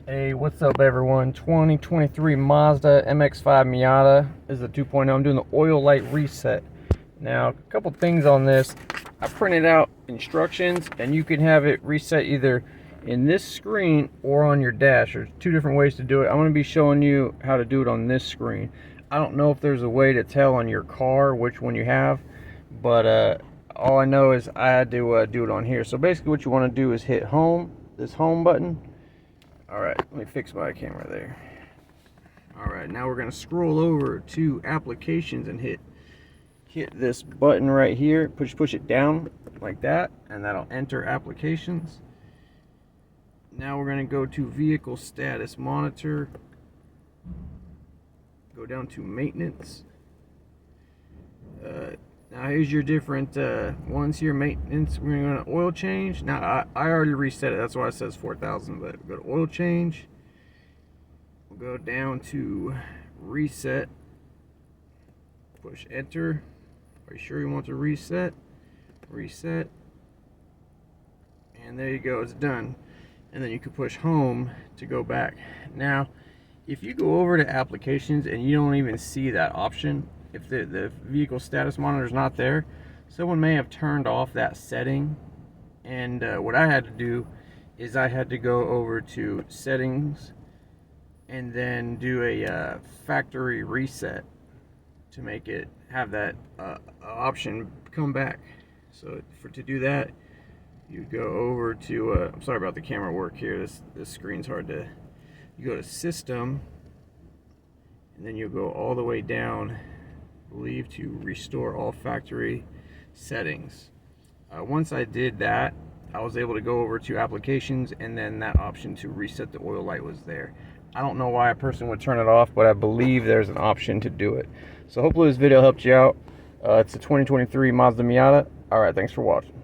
Hey, what's up everyone? 2023 Mazda MX-5 Miata is the 2.0. I'm doing the oil light reset. Now, a couple things on this. I printed out instructions and you can have it reset either in this screen or on your dash. There's two different ways to do it. I'm going to be showing you how to do it on this screen. I don't know if there's a way to tell on your car which one you have, but all I know is I had to do it on here. So basically what you want to do is hit home, this home button. Alright, let me fix my camera there. Alright, now we're going to scroll over to applications and hit this button right here. Push it down like that, and that'll enter applications. Now we're going to go to vehicle status monitor. Go down to maintenance. Now here's your different ones here. Maintenance, we're going to go to oil change. Now I already reset it, that's why it says 4,000, but go to oil change. We'll go down to reset. Push enter. Are you sure you want to reset? Reset. And there you go, it's done. And then you can push home to go back. Now, if you go over to applications and you don't even see that option, if the vehicle status monitor is not there, someone may have turned off that setting. And what I had to do is I had to go over to settings and then do a factory reset to make it have that option come back. So to do that, you go over to I'm sorry about the camera work here, this screen's hard to, you go to system and then you go all the way down, I believe, to restore all factory settings. Once I did that, I was able to go over to applications, and then that option to reset the oil light was there. I don't know why a person would turn it off, but I believe there's an option to do it. So hopefully this video helped you out. It's a 2023 Mazda Miata. Alright, thanks for watching.